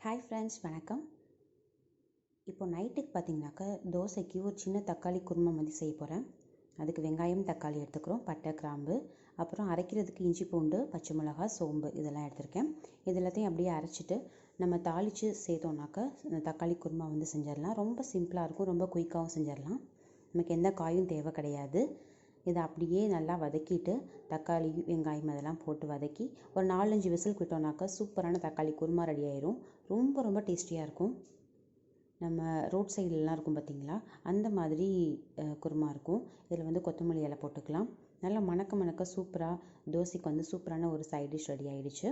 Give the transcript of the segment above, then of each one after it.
Hi friends, வணக்கம். இப்போ நைட்டுக்கு பார்த்தீங்கன்னாக்கா தோசைக்கு ஒரு சின்ன தக்காளி குருமா மாதிரி செய்ய போகிறேன். அதுக்கு வெங்காயம் தக்காளி எடுத்துக்கிறோம், பட்டை கிராம்பு, அப்புறம் அரைக்கிறதுக்கு இஞ்சி பூண்டு பச்சை மிளகாய் சோம்பு இதெல்லாம் எடுத்திருக்கேன். இது எல்லாத்தையும் அப்படியே அரைச்சிட்டு நம்ம தாளித்து சேர்த்தோம்னாக்கா தக்காளி குருமா செஞ்சிடலாம். ரொம்ப சிம்பிளாக இருக்கும், ரொம்ப குயிக்காகவும் செஞ்சிடலாம். நமக்கு எந்த காயும் தேவை கிடையாது. இதை அப்படியே நல்லா வதக்கிட்டு தக்காளி வெங்காயம் அதெல்லாம் போட்டு வதக்கி ஒரு 4-5 விசில் விட்டோம்னாக்கா சூப்பரான தக்காளி குருமா ரெடி ஆயிரும். ரொம்ப ரொம்ப டேஸ்டியாக இருக்கும். நம்ம ரோட் சைட்லலாம் இருக்கும் பார்த்தீங்களா, அந்த மாதிரி குருமா இருக்கும். இதில் கொத்தமல்லி இலை போட்டுக்கலாம். நல்லா மணக்க மணக்க சூப்பராக தோசைக்கு சூப்பரான ஒரு சைட் டிஷ் ரெடி ஆகிடுச்சு.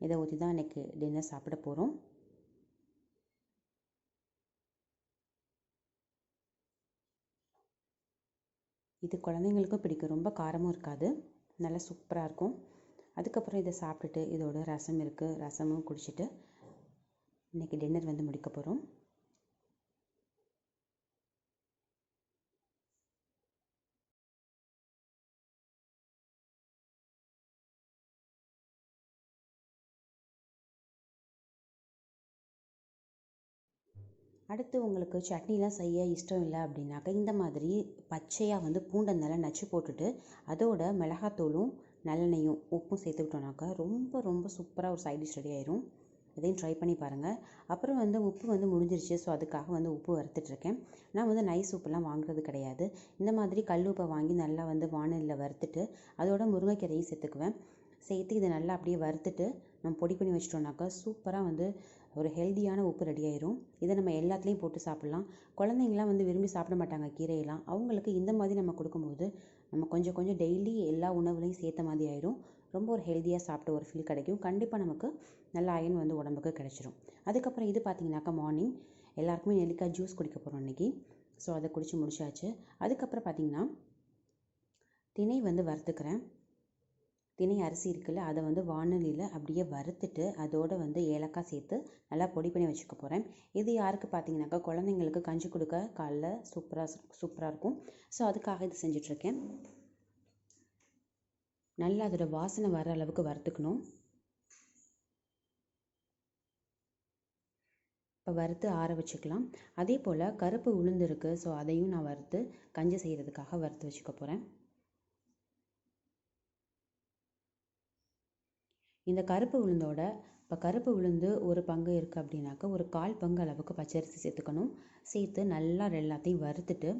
இதை ஊற்றி தான் இன்றைக்கி டின்னர் சாப்பிட போகிறோம். இது குழந்தைங்களுக்கும் பிடிக்கும், ரொம்ப காரமும் இருக்காது, நல்லா சூப்பராக இருக்கும். அதுக்கப்புறம் இதை சாப்பிட்டுட்டு இதோட ரசம் இருக்குது, ரசமும் குடிச்சிட்டு இன்றைக்கி டின்னர் முடிக்க போகிறோம். அடுத்து உங்களுக்கு சட்னிலாம் செய்ய இஷ்டம் இல்லை அப்படின்னாக்கா இந்த மாதிரி பச்சையாக பூண்டை நல்லா நச்சு போட்டுட்டு அதோட மிளகாத்தூளும் நல்லெண்ணெயும் உப்பும் சேர்த்துக்கிட்டோம்னாக்கா ரொம்ப ரொம்ப சூப்பராக ஒரு சைட் டிஷ் ரெடி ஆயிரும். இதையும் ட்ரை பண்ணி பாருங்கள். அப்புறம் உப்பு முடிஞ்சிருச்சு. ஸோ அதுக்காக உப்பு வறுத்துட்ருக்கேன். நான் நைஸ் உப்புலாம் வாங்குறது கிடையாது. இந்த மாதிரி கல் உப்பை வாங்கி நல்லா வானலில் வறுத்துட்டு அதோட முருங்கைக்கீரையும் சேர்த்துக்குவேன். சேர்த்து இதை நல்லா அப்படியே வறுத்துட்டு நம்ம பொடி பண்ணி வச்சிட்டோம்னாக்கா சூப்பராக ஒரு ஹெல்த்தியான உப்பு ரெடி ஆயிரும். இதை நம்ம எல்லாத்துலேயும் போட்டு சாப்பிட்லாம். குழந்தைங்களாம் விரும்பி சாப்பிட மாட்டாங்க கீரையெல்லாம். அவங்களுக்கு இந்த மாதிரி நம்ம கொடுக்கும்போது நம்ம கொஞ்சம் கொஞ்சம் டெய்லி எல்லா உணவுலையும் சேர்த்த மாதிரி ஆயிரும். ரொம்ப ஒரு ஹெல்த்தியாக சாப்பிட்ட ஒரு ஃபீல் கிடைக்கும். கண்டிப்பாக நமக்கு நல்ல அயன் உடம்புக்கு கிடைச்சிரும். அதுக்கப்புறம் இது பார்த்திங்கனாக்கா மார்னிங் எல்லாருக்குமே நெல்லிக்காய் ஜூஸ் குடிக்க போகிறோம் இன்றைக்கி. ஸோ அதை குடித்து முடிச்சாச்சு. அதுக்கப்புறம் பார்த்திங்கன்னா திணை வறுத்துக்கிறேன். திணை அரிசி இருக்குல்ல, அதை வானலியில் அப்படியே வறுத்துட்டு அதோடு ஏலக்காய் சேர்த்து நல்லா பொடி பண்ணி வச்சுக்க போகிறேன். இது யாருக்கு பார்த்தீங்கன்னாக்கா குழந்தைங்களுக்கு கஞ்சி கொடுக்க காலைல சூப்பராக இருக்கும். ஸோ அதுக்காக இது செஞ்சிட்ருக்கேன். நல்லா அதோட வாசனை வர அளவுக்கு வறுத்துக்கணும். இப்போ வறுத்து ஆற வச்சுக்கலாம். அதே போல் கருப்பு உளுந்து இருக்குது. ஸோ அதையும் நான் வறுத்து கஞ்சி செய்கிறதுக்காக வறுத்து வச்சுக்க போகிறேன். இந்த கருப்பு உளுந்தோட இப்போ கருப்பு உளுந்து ஒரு பங்கு இருக்குது அப்படின்னாக்கா ஒரு 1/4 பங்கு அளவுக்கு பச்சரிசி சேர்த்துக்கணும். சேர்த்து நல்லா எல்லாத்தையும் வறுத்துட்டு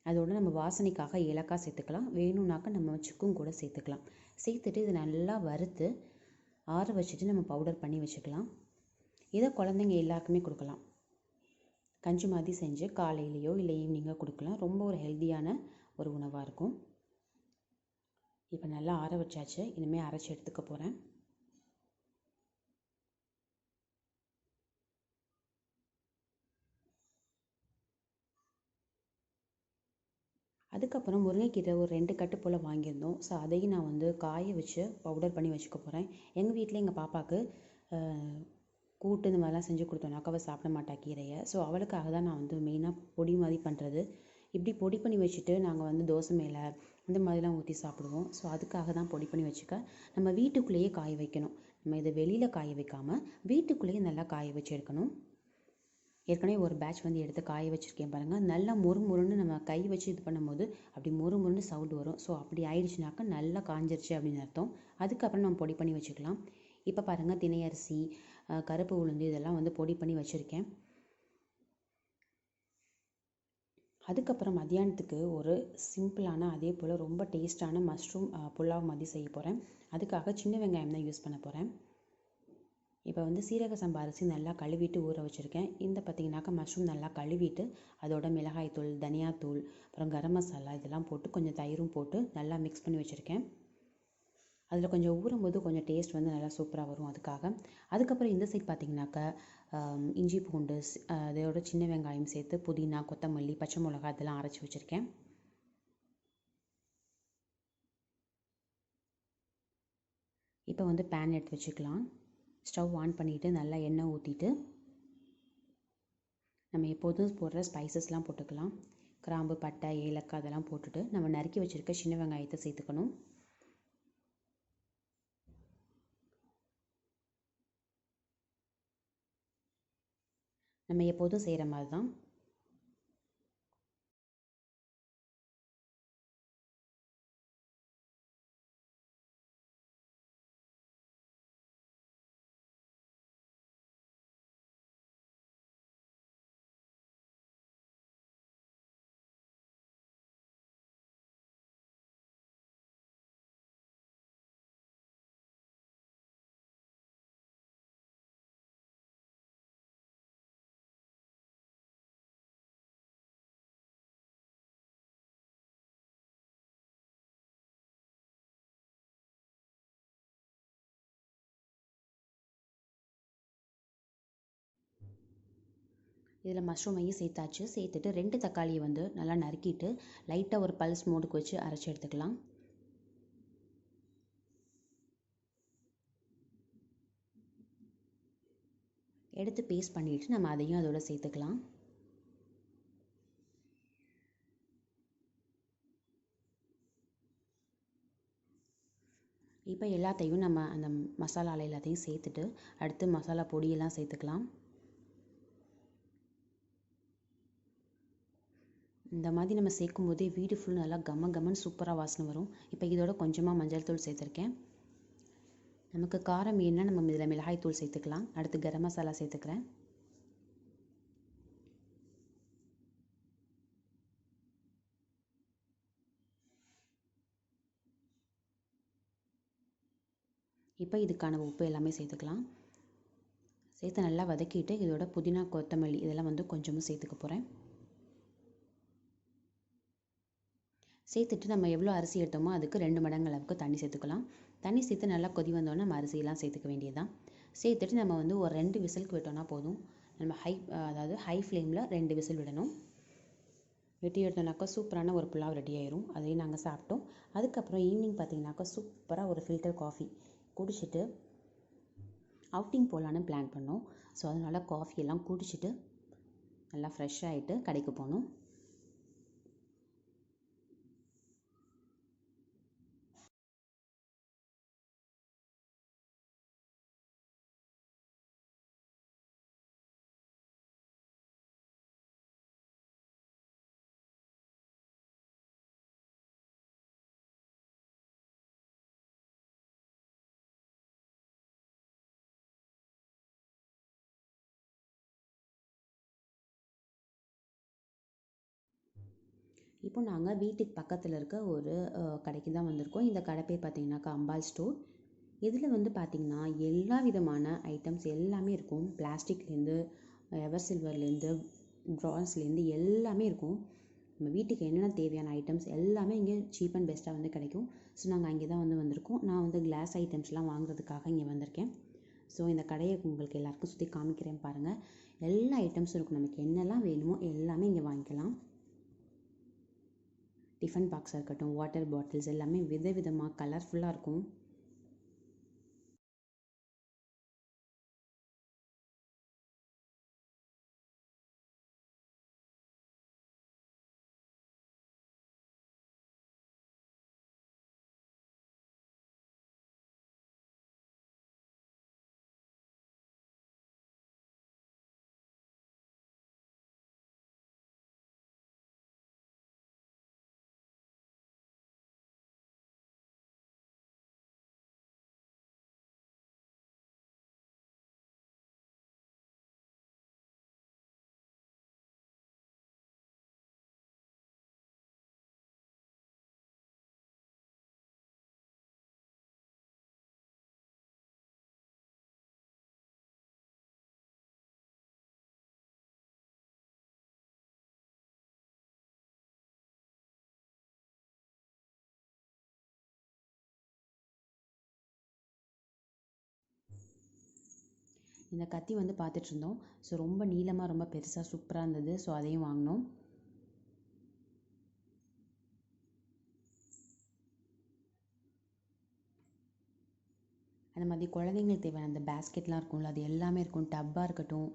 அதோட நம்ம வாசனைக்காக ஏலக்காய் சேர்த்துக்கலாம். வேணும்னாக்கா நம்ம சுக்கும் கூட சேர்த்துக்கலாம். சேர்த்துட்டு இதை நல்லா வறுத்து ஆற வச்சுட்டு நம்ம பவுடர் பண்ணி வச்சுக்கலாம். இதை குழந்தைங்க எல்லாருக்குமே கொடுக்கலாம். கஞ்சி மாதிரி செஞ்சு காலையிலையோ இல்லை ஈவினிங்கோ கொடுக்கலாம். ரொம்ப ஒரு ஹெல்த்தியான ஒரு உணவாக இருக்கும். இப்போ நல்லா ஆற வச்சாச்சு. இனிமேல் அரைச்சி எடுத்துக்க போகிறேன். அதுக்கப்புறம் முருங்கைக்கீரை ஒரு 2 கட்டு போல் வாங்கியிருந்தோம். ஸோ அதையும் நான் காய வச்சு பவுடர் பண்ணி வச்சுக்க போகிறேன். எங்கள் வீட்டில் எங்கள் பாப்பாவுக்கு கூட்டு இந்த மாதிரிலாம் செஞ்சு கொடுத்தோம்னாக்கா அவள் சாப்பிட மாட்டா கீரையை. ஸோ அவளுக்காக தான் நான் மெயினாக பொடி மாதிரி பண்ணுறது. இப்படி பொடி பண்ணி வச்சுட்டு நாங்கள் தோசை மேலே இந்த மாதிரிலாம் ஊற்றி சாப்பிடுவோம். ஸோ அதுக்காக தான் பொடி பண்ணி வச்சுக்க. நம்ம வீட்டுக்குள்ளேயே காய வைக்கணும். நம்ம இதை வெளியில் காய வைக்காமல் வீட்டுக்குள்ளேயே நல்லா காய வச்சு எடுக்கணும். ஏற்கனவே ஒரு பேட்ச் எடுத்து காய வச்சுருக்கேன் பாருங்கள். நல்லா மொறுன்னு நம்ம கை வச்சு இது பண்ணும்போது அப்படி மொறுன்னு சவுண்டு வரும். ஸோ அப்படி ஆயிடுச்சுனாக்கா நல்லா காஞ்சிருச்சு அப்படின்னு அர்த்தம். அதுக்கப்புறம் நம்ம பொடி பண்ணி வச்சுக்கலாம். இப்போ பாருங்கள், திணை அரிசி, கருப்பு உளுந்து இதெல்லாம் பொடி பண்ணி வச்சுருக்கேன். அதுக்கப்புறம் மத்தியானத்துக்கு ஒரு சிம்பிளான அதே போல் ரொம்ப டேஸ்டான மஷ்ரூம் புலாவ் மாதிரி செய்ய போகிறேன். அதுக்காக சின்ன வெங்காயம் தான் யூஸ் பண்ண போகிறேன். இப்போ சீரக சம்பா அரிசி நல்லா கழுவிட்டு ஊற வச்சுருக்கேன். இந்த பார்த்திங்கனாக்கா மஷ்ரூம் நல்லா கழுவிட்டு அதோட மிளகாய்த்தூள், தனியாத்தூள், அப்புறம் கரம் மசாலா இதெல்லாம் போட்டு கொஞ்சம் தயிரும் போட்டு நல்லா மிக்ஸ் பண்ணி வச்சுருக்கேன். அதில் கொஞ்சம் ஊறும்போது கொஞ்சம் டேஸ்ட் நல்லா சூப்பராக வரும் அதுக்காக. அதுக்கப்புறம் இந்த சைட் பார்த்திங்கனாக்கா இஞ்சி பூண்டு அதோட சின்ன வெங்காயம் சேர்த்து புதினா, கொத்தமல்லி, பச்சை மிளகாய் இதெல்லாம் அரைச்சி வச்சுருக்கேன். இப்போ பேன் எடுத்து வச்சுக்கலாம். ஸ்டவ் ஆன் பண்ணிவிட்டு நல்லா எண்ணெய் ஊற்றிட்டு நம்ம எப்போதும் போடுற ஸ்பைசஸ்லாம் போட்டுக்கலாம். கிராம்பு, பட்டை, ஏலக்காய் அதெல்லாம் போட்டுட்டு நம்ம நறுக்கி வச்சுருக்க சின்ன வெங்காயத்தை சேர்த்துக்கணும். நம்ம எப்போதும் செய்கிற மாதிரி தான். இதில் மஷ்ரூமையும் சேர்த்தாச்சு. சேர்த்துட்டு 2 தக்காளியை வந்து நல்லா நறுக்கிட்டு லைட்டாக ஒரு பல்ஸ் மோடுக்கு வச்சு அரைச்சி எடுத்துக்கலாம். எடுத்து பேஸ்ட் பண்ணிவிட்டு நம்ம அதையும் அதோட சேர்த்துக்கலாம். இப்போ எல்லாத்தையும் நம்ம அந்த மசாலாவில் எல்லாத்தையும் சேர்த்துட்டு அடுத்து மசாலா பொடியெல்லாம் சேர்த்துக்கலாம். இந்த மாதிரி நம்ம சேர்க்கும் போதே வீடு ஃபுல் நல்லா கம்மன்னு சூப்பராக வாசனை வரும். இப்போ இதோட கொஞ்சமாக மஞ்சள் தூள் சேர்த்துருக்கேன். நமக்கு காரம் வேணும்னா நம்ம இதில் மிளகாய் தூள் சேர்த்துக்கலாம். அடுத்து கரம் மசாலா சேர்த்துக்கிறேன். இப்போ இதுக்கான உப்பு எல்லாமே சேர்த்துக்கலாம். சேர்த்து நல்லா வதக்கிட்டு இதோட புதினா கொத்தமல்லி இதெல்லாம் வந்து கொஞ்சமாக சேர்த்துக்க போகிறேன். சேர்த்துட்டு நம்ம எவ்வளோ அரிசி எடுத்தோமோ அதுக்கு 2 மடங்கு அளவுக்கு தண்ணி சேர்த்துக்கலாம். தண்ணி சேர்த்து நல்லா கொதி வந்தோடனே நம்ம அரிசியெல்லாம் சேர்த்துக்க வேண்டியது தான். சேர்த்துட்டு நம்ம வந்து ஒரு 2 விசிலுக்கு விட்டோம்னா போதும். நம்ம ஹை ஃப்ளேமில் 2 விசில் விடணும். வெட்டி எடுத்தோம்னாக்கா சூப்பரான ஒரு புலாவ் ரெடி ஆயிரும். அதையும் நாங்கள் சாப்பிட்டோம். அதுக்கப்புறம் ஈவினிங் பார்த்திங்கனாக்கா சூப்பராக ஒரு ஃபில்டர் காஃபி குடிச்சிட்டு அவுட்டிங் போகலான்னு பிளான் பண்ணோம். ஸோ அதனால் காஃபியெல்லாம் குடிச்சிட்டு நல்லா ஃப்ரெஷ் ஆகிட்டு கடைக்கு போனோம். இப்போ நாங்கள் வீட்டுக்கு பக்கத்தில் இருக்க ஒரு கடைக்கு தான் வந்திருக்கோம். இந்த கடை பேர் பார்த்திங்கனாக்கா அம்பாள் ஸ்டோர். இதில் வந்து பார்த்திங்கன்னா எல்லா விதமான ஐட்டம்ஸ் எல்லாமே இருக்கும். பிளாஸ்டிக்லேருந்து எவர் சில்வர்லேருந்து ப்ரான்ஸ்லேருந்து எல்லாமே இருக்கும். நம்ம வீட்டுக்கு என்னென்ன தேவையான ஐட்டம்ஸ் எல்லாமே இங்கே சீப் அண்ட் பெஸ்ட்டாக வந்து கிடைக்கும். ஸோ நாங்கள் அங்கே தான் வந்திருக்கோம். நான் வந்து கிளாஸ் ஐட்டம்ஸ்லாம் வாங்குறதுக்காக இங்கே வந்திருக்கேன். ஸோ இந்த கடையை உங்களுக்கு எல்லாருக்கும் சுற்றி காமிக்கிறேன் பாருங்கள். எல்லா ஐட்டம்ஸும் இருக்கும். நமக்கு என்னெல்லாம் வேணுமோ எல்லாமே இங்கே வாங்கிக்கலாம். டிஃபன் பாக்ஸாக இருக்கட்டும், வாட்டர் பாட்டில்ஸ் எல்லாமே விதவிதமாக கலர்ஃபுல்லாக இருக்கும். இந்த கத்தி வந்து பார்த்துட்டு இருந்தோம். ஸோ ரொம்ப நீளமாக ரொம்ப பெருசாக சூப்பராக இருந்தது. ஸோ அதையும் வாங்கினோம். அந்த மாதிரி குழந்தைங்களுக்கு தேவையான அந்த பேஸ்கெட்லாம் இருக்கும்ல, அது எல்லாமே இருக்கும். டப்பாக இருக்கட்டும்,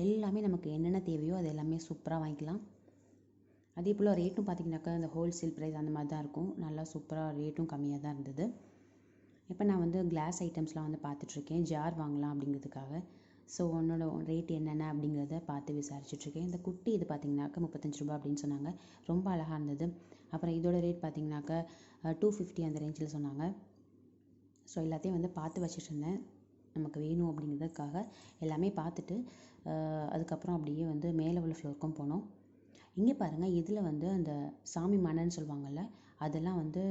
எல்லாமே நமக்கு என்னென்ன தேவையோ அது எல்லாமே சூப்பராக வாங்கிக்கலாம். அதே போல் ரேட்டும் பார்த்திங்கனாக்கா அந்த ஹோல்சேல் ப்ரைஸ் அந்த மாதிரி தான் இருக்கும். நல்லா சூப்பராக ரேட்டும் கம்மியாக தான் இருந்தது. இப்போ நான் வந்து கிளாஸ் ஐட்டம்ஸ்லாம் வந்து பார்த்துட்ருக்கேன். ஜார் வாங்கலாம் அப்படிங்கிறதுக்காக. ஸோ உன்னோட ரேட் என்னென்ன அப்படிங்கிறத பார்த்து விசாரிச்சுட்ருக்கேன். இந்த குட்டி இது பார்த்திங்கனாக்கா 35 ரூபா அப்படின்னு சொன்னாங்க. ரொம்ப அழகாக இருந்தது. அப்புறம் இதோட ரேட் பார்த்திங்கனாக்கா 250 அந்த ரேஞ்சில் சொன்னாங்க. ஸோ எல்லாத்தையும் வந்து பார்த்து வச்சுட்டு இருந்தேன். நமக்கு வேணும் அப்படிங்கிறதுக்காக எல்லாமே பார்த்துட்டு அதுக்கப்புறம் அப்படியே வந்து மேலே உள்ள ஃப்ளோருக்கும் போனோம். இங்கே பாருங்கள், இதில் வந்து அந்த சாமி மணன்னு சொல்லுவாங்கள்ல, அதெல்லாம் வந்து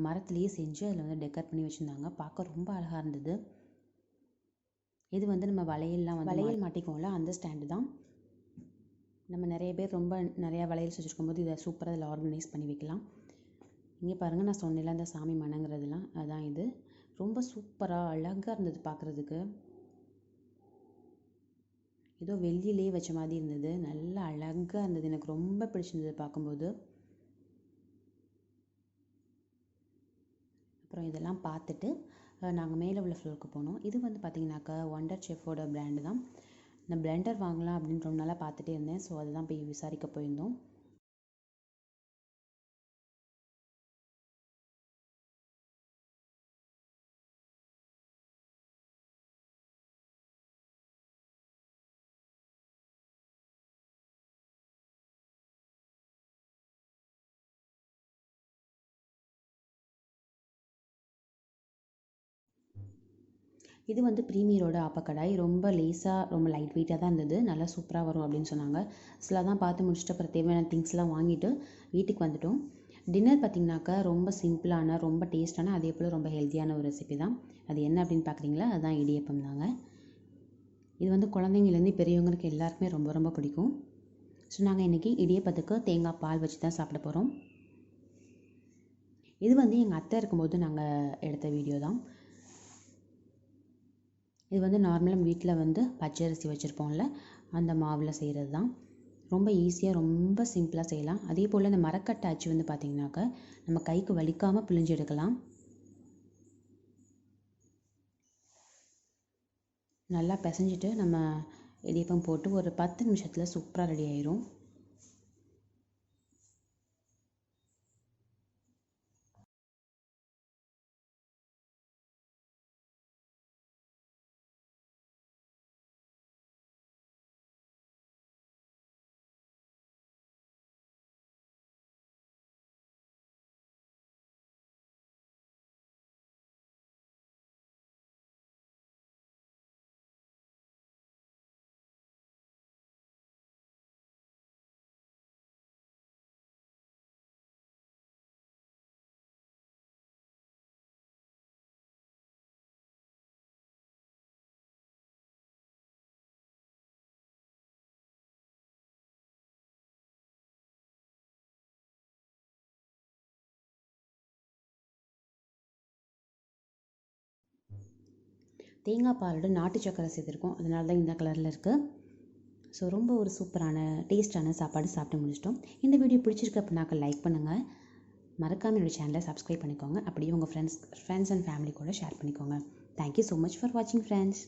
மரத்துலேயே செஞ்சு அதில் வந்து டெக்கர் பண்ணி வச்சுருந்தாங்க. பார்க்க ரொம்ப அழகாக இருந்தது. இது வந்து நம்ம வளையல்லாம் வந்து வளையல் மாட்டிக்குவோம்ல, அந்த ஸ்டாண்டு தான். நம்ம நிறைய பேர் ரொம்ப நிறையா வளையல் வச்சுருக்கும் போது இதை சூப்பராக அதில் ஆர்கனைஸ் பண்ணி வைக்கலாம். இங்கே பாருங்கள், நான் சொன்னேன்ல அந்த சாமி மணங்கிறதுலாம், அதான் இது. ரொம்ப சூப்பராக அழகாக இருந்தது பார்க்குறதுக்கு. ஏதோ வெள்ளியிலே வச்ச மாதிரி இருந்தது. நல்லா அழகாக இருந்தது. எனக்கு ரொம்ப பிடிச்சிருந்தது பார்க்கும்போது. அப்புறம் இதெல்லாம் பார்த்துட்டு நாங்கள் மேலே உள்ள ஃப்ளோருக்கு போனோம். இது வந்து பார்த்திங்கனாக்கா ஒண்டர் செஃப்போட பிராண்டு தான். இந்த பிளெண்டர் வாங்கலாம் அப்படின்னு ரொம்ப நாளாக பார்த்துட்டே இருந்தேன். ஸோ அதுதான் போய் விசாரிக்க போயிருந்தோம். இது வந்து ப்ரீமியரோட ஆப்பக்கடாய். ரொம்ப லேஸாக ரொம்ப லைட் வெயிட்டாக தான் இருந்தது. நல்லா சூப்பராக வரும் அப்படின்னு சொன்னாங்க. சில தான் பார்த்து முடிச்சுட்டு அப்புறம் தேவையான திங்ஸ்லாம் வாங்கிட்டு வீட்டுக்கு வந்துட்டோம். டின்னர் பார்த்திங்கனாக்கா ரொம்ப சிம்பிளான, ரொம்ப டேஸ்ட்டான, அதே போல் ரொம்ப ஹெல்த்தியான ஒரு ரெசிபி தான். அது என்ன அப்படின்னு பார்க்குறீங்களா? அதுதான் இடியப்பம் தாங்க. இது வந்து குழந்தைங்கலேருந்து பெரியவங்களுக்கு எல்லாருக்குமே ரொம்ப ரொம்ப பிடிக்கும். ஸோ நாங்கள் இன்றைக்கி இடியப்பத்துக்கு தேங்காய் பால் வச்சு தான் சாப்பிட போகிறோம். இது வந்து எங்கள் அத்தை இருக்கும்போது நாங்கள் எடுத்த வீடியோ தான். இது வந்து நார்மலாக வீட்டில் வந்து பச்சை அரிசி வச்சுருப்போம்ல, அந்த மாவில் செய்கிறது தான். ரொம்ப ஈஸியாக, ரொம்ப சிம்பிளாக செய்யலாம். அதே போல் இந்த மரக்கட்டை அச்சு வந்து பார்த்திங்கனாக்கா நம்ம கைக்கு வலிக்காமல் பிழிஞ்சு எடுக்கலாம். நல்லா பிசைஞ்சிட்டு நம்ம இடியப்பம் போட்டு ஒரு 10 நிமிஷத்தில் சூப்பராக ரெடி ஆயிரும். தேங்காய் பாலோட நாட்டு சக்கரை சேர்த்துருக்கோம், அதனால தான் இந்த கலரில் இருக்குது. ஸோ ரொம்ப ஒரு சூப்பரான டேஸ்டான சாப்பாடு சாப்பிட்டு முடிச்சிட்டோம். இந்த வீடியோ பிடிச்சிருக்கு அப்படின்னாக்க லைக் பண்ணுங்கள். மறக்காமல் என்னோடய சேனலை சப்ஸ்கிரைப் பண்ணிக்கோங்க. அப்படியே உங்கள் ஃப்ரெண்ட்ஸ் அண்ட் ஃபேமிலி கூட ஷேர் பண்ணிக்கோங்க. தேங்க்யூ ஸோ மச் ஃபார் வாட்சிங் ஃப்ரெண்ட்ஸ்.